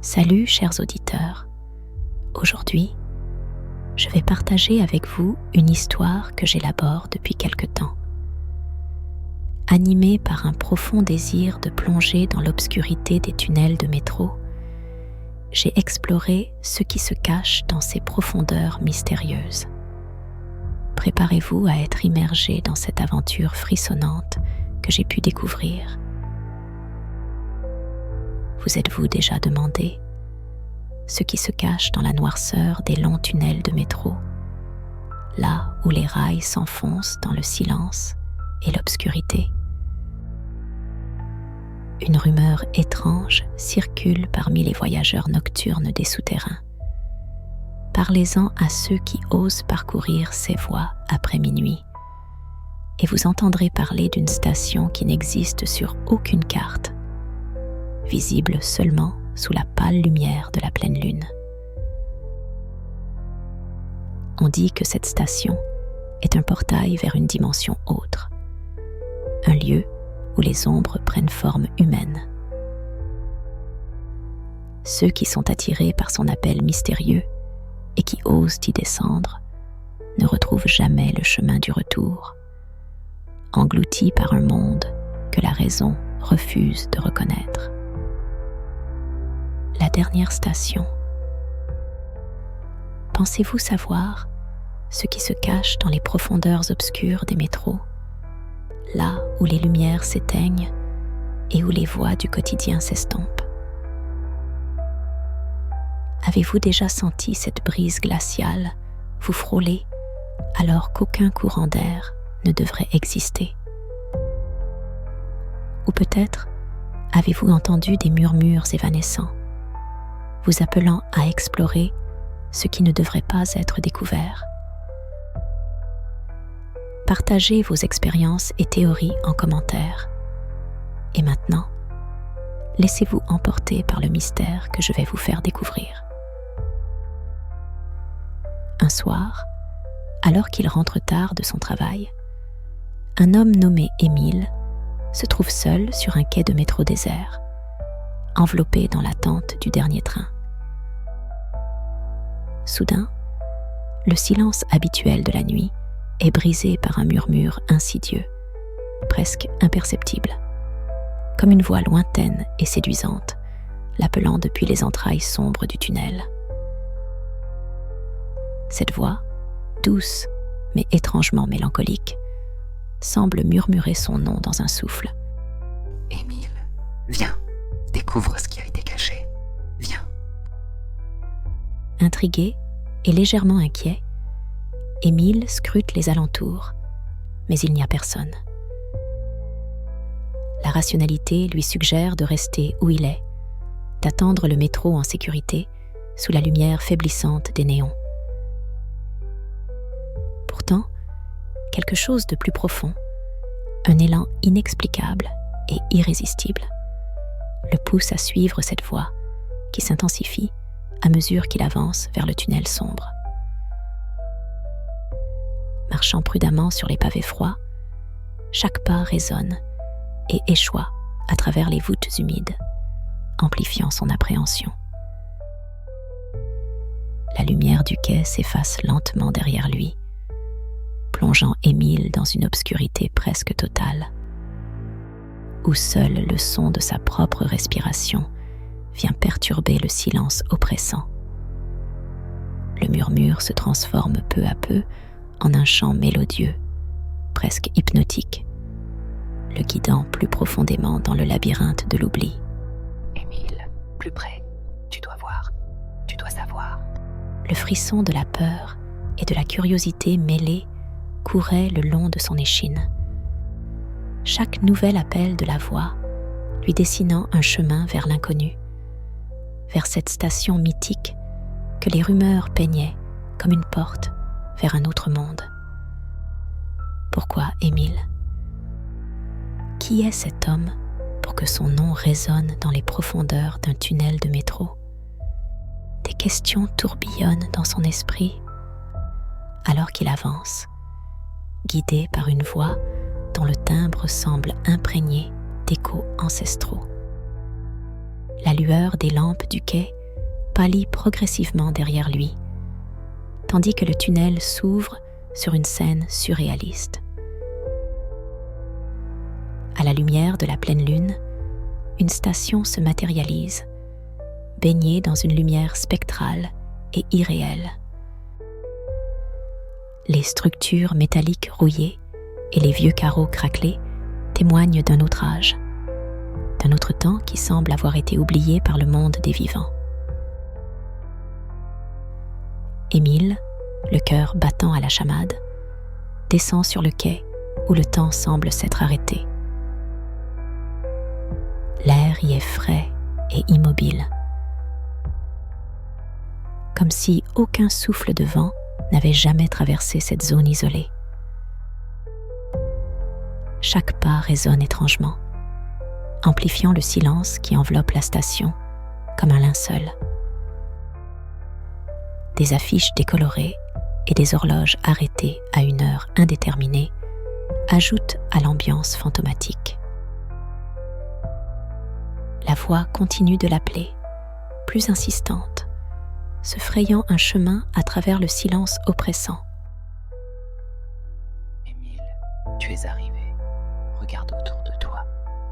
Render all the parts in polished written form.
Salut chers auditeurs, aujourd'hui, je vais partager avec vous une histoire que j'élabore depuis quelque temps. Animée par un profond désir de plonger dans l'obscurité des tunnels de métro, j'ai exploré ce qui se cache dans ces profondeurs mystérieuses. Préparez-vous à être immergé dans cette aventure frissonnante que j'ai pu découvrir. Vous êtes-vous déjà demandé ce qui se cache dans la noirceur des longs tunnels de métro, là où les rails s'enfoncent dans le silence et l'obscurité? Une rumeur étrange circule parmi les voyageurs nocturnes des souterrains. Parlez-en à ceux qui osent parcourir ces voies après minuit, et vous entendrez parler d'une station qui n'existe sur aucune carte, visible seulement sous la pâle lumière de la pleine lune. On dit que cette station est un portail vers une dimension autre, un lieu où les ombres prennent forme humaine. Ceux qui sont attirés par son appel mystérieux et qui osent y descendre ne retrouvent jamais le chemin du retour, engloutis par un monde que la raison refuse de reconnaître. La dernière station. Pensez-vous savoir ce qui se cache dans les profondeurs obscures des métros, là où les lumières s'éteignent et où les voix du quotidien s'estompent? Avez-vous déjà senti cette brise glaciale vous frôler alors qu'aucun courant d'air ne devrait exister? Ou peut-être avez-vous entendu des murmures évanescents, vous appelant à explorer ce qui ne devrait pas être découvert? Partagez vos expériences et théories en commentaire. Et maintenant, laissez-vous emporter par le mystère que je vais vous faire découvrir. Un soir, alors qu'il rentre tard de son travail, un homme nommé Émile se trouve seul sur un quai de métro désert, enveloppé dans l'attente du dernier train. Soudain, le silence habituel de la nuit est brisé par un murmure insidieux, presque imperceptible, comme une voix lointaine et séduisante, l'appelant depuis les entrailles sombres du tunnel. Cette voix, douce mais étrangement mélancolique, semble murmurer son nom dans un souffle. Émile, viens, découvre ce qui a été caché. Viens. Intrigué et légèrement inquiet, Émile scrute les alentours, mais il n'y a personne. La rationalité lui suggère de rester où il est, d'attendre le métro en sécurité sous la lumière faiblissante des néons. Pourtant, quelque chose de plus profond, un élan inexplicable et irrésistible, le pousse à suivre cette voie qui s'intensifie à mesure qu'il avance vers le tunnel sombre. Marchant prudemment sur les pavés froids, chaque pas résonne et échoit à travers les voûtes humides, amplifiant son appréhension. La lumière du quai s'efface lentement derrière lui, plongeant Émile dans une obscurité presque totale, où seul le son de sa propre respiration vient perturber le silence oppressant. Le murmure se transforme peu à peu en un chant mélodieux, presque hypnotique, le guidant plus profondément dans le labyrinthe de l'oubli. Émile, plus près, tu dois voir, tu dois savoir. Le frisson de la peur et de la curiosité mêlés courait le long de son échine. Chaque nouvel appel de la voix lui dessinant un chemin vers l'inconnu, vers cette station mythique que les rumeurs peignaient comme une porte vers un autre monde. Pourquoi Émile? Qui est cet homme pour que son nom résonne dans les profondeurs d'un tunnel de métro? Des questions tourbillonnent dans son esprit alors qu'il avance, guidé par une voix dont le timbre semble imprégné d'échos ancestraux. La lueur des lampes du quai pâlit progressivement derrière lui, tandis que le tunnel s'ouvre sur une scène surréaliste. À la lumière de la pleine lune, une station se matérialise, baignée dans une lumière spectrale et irréelle. Les structures métalliques rouillées et les vieux carreaux craquelés témoignent d'un autre âge, d'un autre temps qui semble avoir été oublié par le monde des vivants. Émile, le cœur battant à la chamade, descend sur le quai où le temps semble s'être arrêté. L'air y est frais et immobile, comme si aucun souffle de vent n'avait jamais traversé cette zone isolée. Chaque pas résonne étrangement, amplifiant le silence qui enveloppe la station comme un linceul. Des affiches décolorées et des horloges arrêtées à une heure indéterminée ajoutent à l'ambiance fantomatique. La voix continue de l'appeler, plus insistante, se frayant un chemin à travers le silence oppressant. Émile, tu es arrivé. Regarde autour de toi.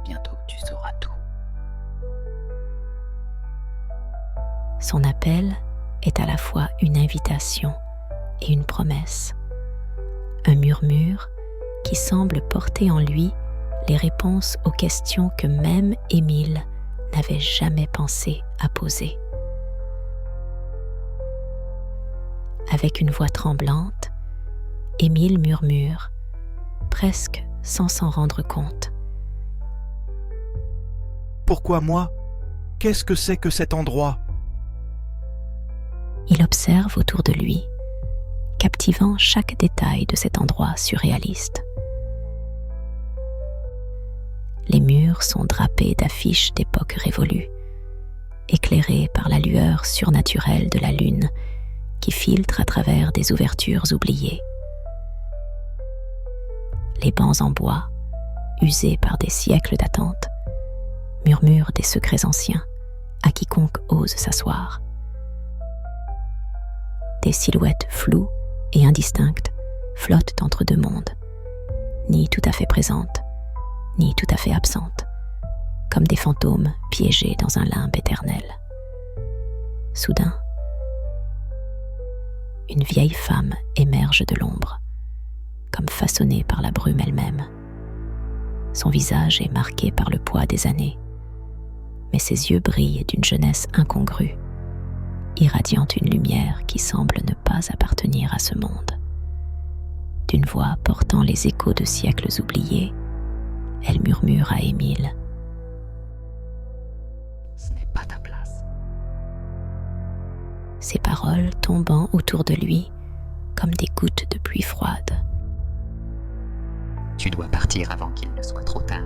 Bientôt tu sauras tout. Son appel est à la fois une invitation et une promesse. Un murmure qui semble porter en lui les réponses aux questions que même Émile n'avait jamais pensé à poser. Avec une voix tremblante, Émile murmure, presque sans s'en rendre compte. Pourquoi moi? Qu'est-ce que c'est que cet endroit? Il observe autour de lui, captivant chaque détail de cet endroit surréaliste. Les murs sont drapés d'affiches d'époques révolues, éclairés par la lueur surnaturelle de la lune qui filtre à travers des ouvertures oubliées. Les bancs en bois, usés par des siècles d'attente, murmurent des secrets anciens à quiconque ose s'asseoir. Des silhouettes floues et indistinctes flottent entre deux mondes, ni tout à fait présentes, ni tout à fait absentes, comme des fantômes piégés dans un limbe éternel. Soudain, une vieille femme émerge de l'ombre, comme façonnée par la brume elle-même. Son visage est marqué par le poids des années, mais ses yeux brillent d'une jeunesse incongrue, irradiant une lumière qui semble ne pas appartenir à ce monde. D'une voix portant les échos de siècles oubliés, elle murmure à Émile. Ce n'est pas ta place. Ses paroles tombant autour de lui comme des gouttes de pluie froide. Tu dois partir avant qu'il ne soit trop tard.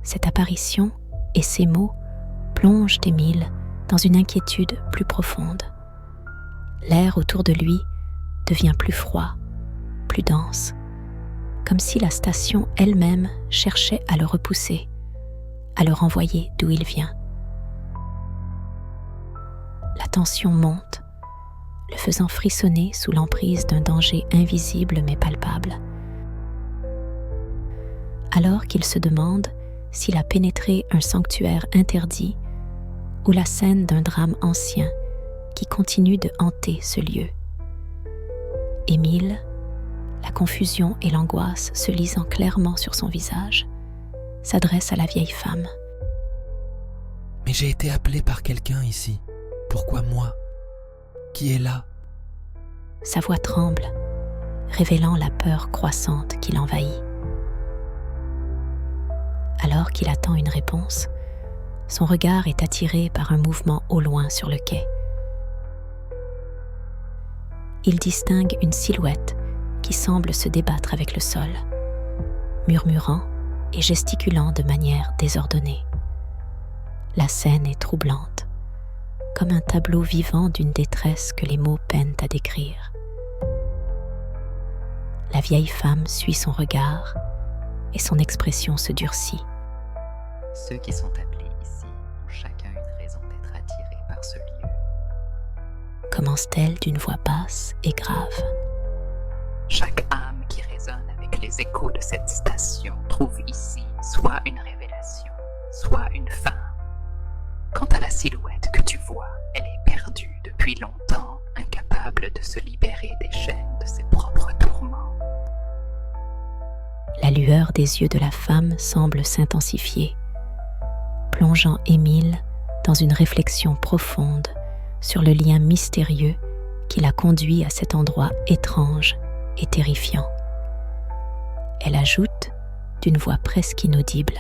Cette apparition et ces mots plongent Émile dans une inquiétude plus profonde. L'air autour de lui devient plus froid, plus dense, comme si la station elle-même cherchait à le repousser, à le renvoyer d'où il vient. La tension monte, le faisant frissonner sous l'emprise d'un danger invisible mais palpable. Alors qu'il se demande s'il a pénétré un sanctuaire interdit ou la scène d'un drame ancien qui continue de hanter ce lieu. Émile, la confusion et l'angoisse se lisant clairement sur son visage, s'adresse à la vieille femme. « Mais j'ai été appelé par quelqu'un ici. Pourquoi moi? Qui est là? » Sa voix tremble, révélant la peur croissante qui l'envahit. Alors qu'il attend une réponse, son regard est attiré par un mouvement au loin sur le quai. Il distingue une silhouette qui semble se débattre avec le sol, murmurant et gesticulant de manière désordonnée. La scène est troublante, comme un tableau vivant d'une détresse que les mots peinent à décrire. La vieille femme suit son regard et son expression se durcit. Ceux qui sont appelés ici ont chacun une raison d'être attirés par ce lieu. Commence-t-elle d'une voix basse et grave. Chaque âme qui résonne avec les échos de cette station trouve ici soit une révélation, soit une fin. Quant à la silhouette que tu vois, elle est perdue depuis longtemps, incapable de se libérer des chaînes de ses propres tourments. La lueur des yeux de la femme semble s'intensifier, plongeant Émile dans une réflexion profonde sur le lien mystérieux qui l'a conduit à cet endroit étrange et terrifiant. Elle ajoute d'une voix presque inaudible.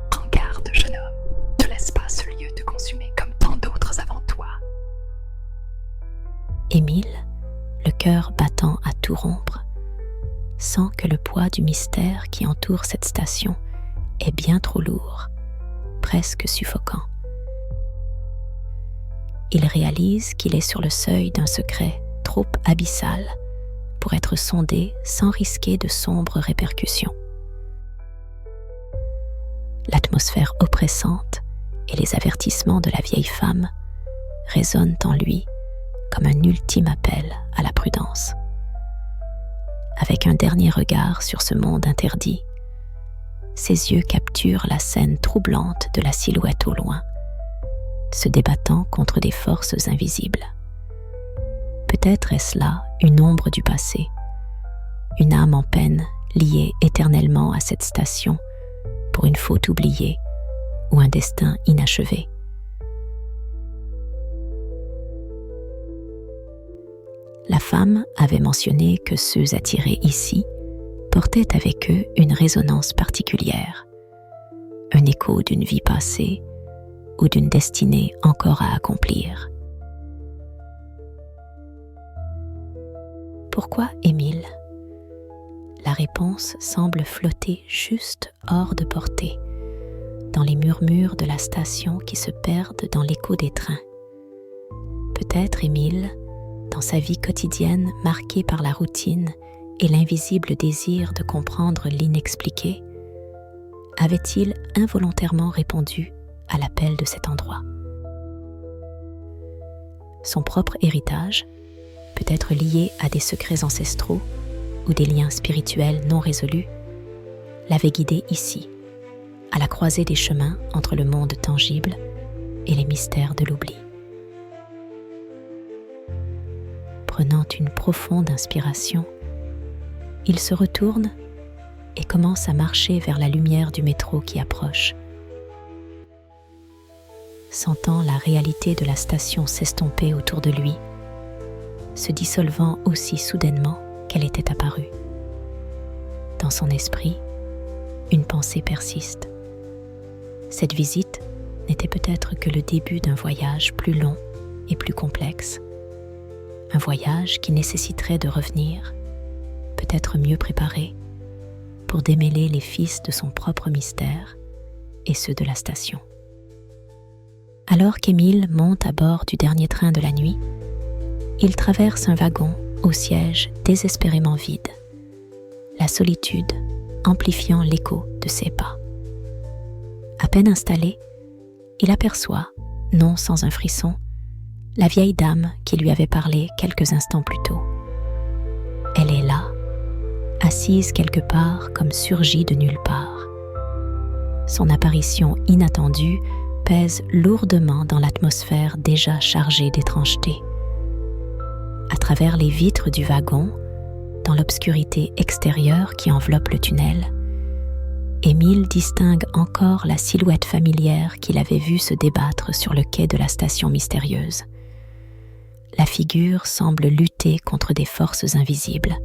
Prends garde, jeune homme, ne laisse pas ce lieu te consumer comme tant d'autres avant toi. Émile, le cœur battant à tout rompre, sent que le poids du mystère qui entoure cette station est bien trop lourd, presque suffocant. Il réalise qu'il est sur le seuil d'un secret trop abyssal pour être sondé sans risquer de sombres répercussions. L'atmosphère oppressante et les avertissements de la vieille femme résonnent en lui comme un ultime appel à la prudence. Avec un dernier regard sur ce monde interdit, ses yeux capturent la scène troublante de la silhouette au loin, se débattant contre des forces invisibles. Peut-être est-ce là une ombre du passé, une âme en peine liée éternellement à cette station pour une faute oubliée ou un destin inachevé. La femme avait mentionné que ceux attirés ici portaient avec eux une résonance particulière, un écho d'une vie passée ou d'une destinée encore à accomplir. Pourquoi Émile ? La réponse semble flotter juste hors de portée, dans les murmures de la station qui se perdent dans l'écho des trains. Peut-être Émile, dans sa vie quotidienne marquée par la routine et l'invisible désir de comprendre l'inexpliqué, avait-il involontairement répondu à l'appel de cet endroit. Son propre héritage, peut-être lié à des secrets ancestraux ou des liens spirituels non résolus, l'avait guidé ici, à la croisée des chemins entre le monde tangible et les mystères de l'oubli. Prenant une profonde inspiration, il se retourne et commence à marcher vers la lumière du métro qui approche. Sentant la réalité de la station s'estomper autour de lui, se dissolvant aussi soudainement qu'elle était apparue. Dans son esprit, une pensée persiste. Cette visite n'était peut-être que le début d'un voyage plus long et plus complexe. Un voyage qui nécessiterait de revenir, peut-être mieux préparé, pour démêler les fils de son propre mystère et ceux de la station. Alors qu'Émile monte à bord du dernier train de la nuit, il traverse un wagon au siège désespérément vide, la solitude amplifiant l'écho de ses pas. À peine installé, il aperçoit, non sans un frisson, la vieille dame qui lui avait parlé quelques instants plus tôt. Elle est là, assise quelque part comme surgie de nulle part. Son apparition inattendue pèse lourdement dans l'atmosphère déjà chargée d'étrangeté. À travers les vitres du wagon, dans l'obscurité extérieure qui enveloppe le tunnel, Émile distingue encore la silhouette familière qu'il avait vue se débattre sur le quai de la station mystérieuse. La figure semble lutter contre des forces invisibles,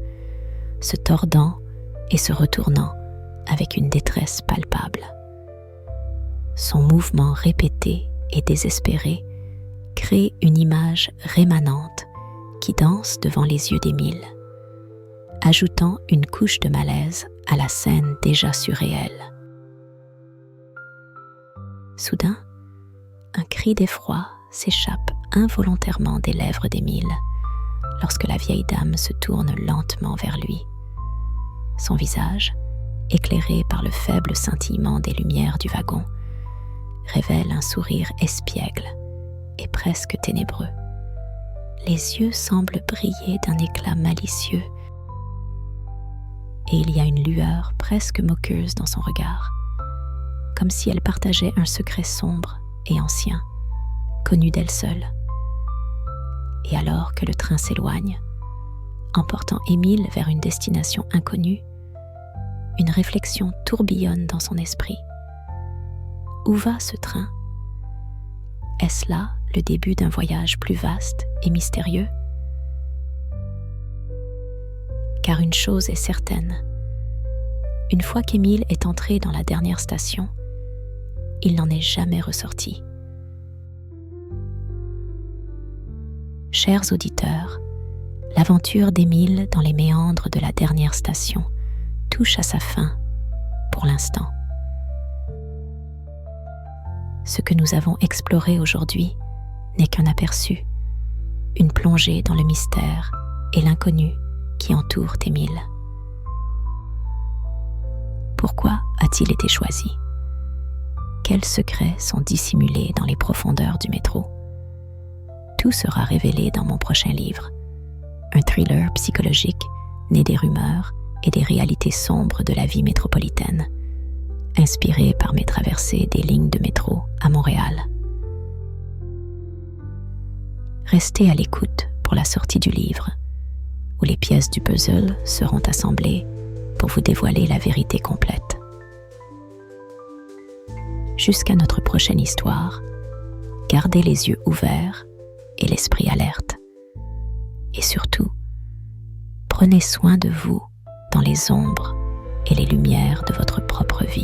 se tordant et se retournant avec une détresse palpable. Son mouvement répété et désespéré crée une image rémanente qui danse devant les yeux d'Émile, ajoutant une couche de malaise à la scène déjà surréelle. Soudain, un cri d'effroi s'échappe involontairement des lèvres d'Émile lorsque la vieille dame se tourne lentement vers lui. Son visage, éclairé par le faible scintillement des lumières du wagon, révèle un sourire espiègle et presque ténébreux. Les yeux semblent briller d'un éclat malicieux et il y a une lueur presque moqueuse dans son regard, comme si elle partageait un secret sombre et ancien, connu d'elle seule. Et alors que le train s'éloigne, emportant Émile vers une destination inconnue, une réflexion tourbillonne dans son esprit. Où va ce train? Est-ce là le début d'un voyage plus vaste et mystérieux? Car une chose est certaine, une fois qu'Émile est entré dans la dernière station, il n'en est jamais ressorti. Chers auditeurs, l'aventure d'Émile dans les méandres de la dernière station touche à sa fin, pour l'instant. Ce que nous avons exploré aujourd'hui n'est qu'un aperçu, une plongée dans le mystère et l'inconnu qui entourent Émile. Pourquoi a-t-il été choisi? Quels secrets sont dissimulés dans les profondeurs du métro? Tout sera révélé dans mon prochain livre, un thriller psychologique né des rumeurs et des réalités sombres de la vie métropolitaine, inspiré par mes traversées des lignes de métro à Montréal. Restez à l'écoute pour la sortie du livre, où les pièces du puzzle seront assemblées pour vous dévoiler la vérité complète. Jusqu'à notre prochaine histoire, gardez les yeux ouverts et l'esprit alerte. Et surtout, prenez soin de vous dans les ombres et les lumières de votre propre vie.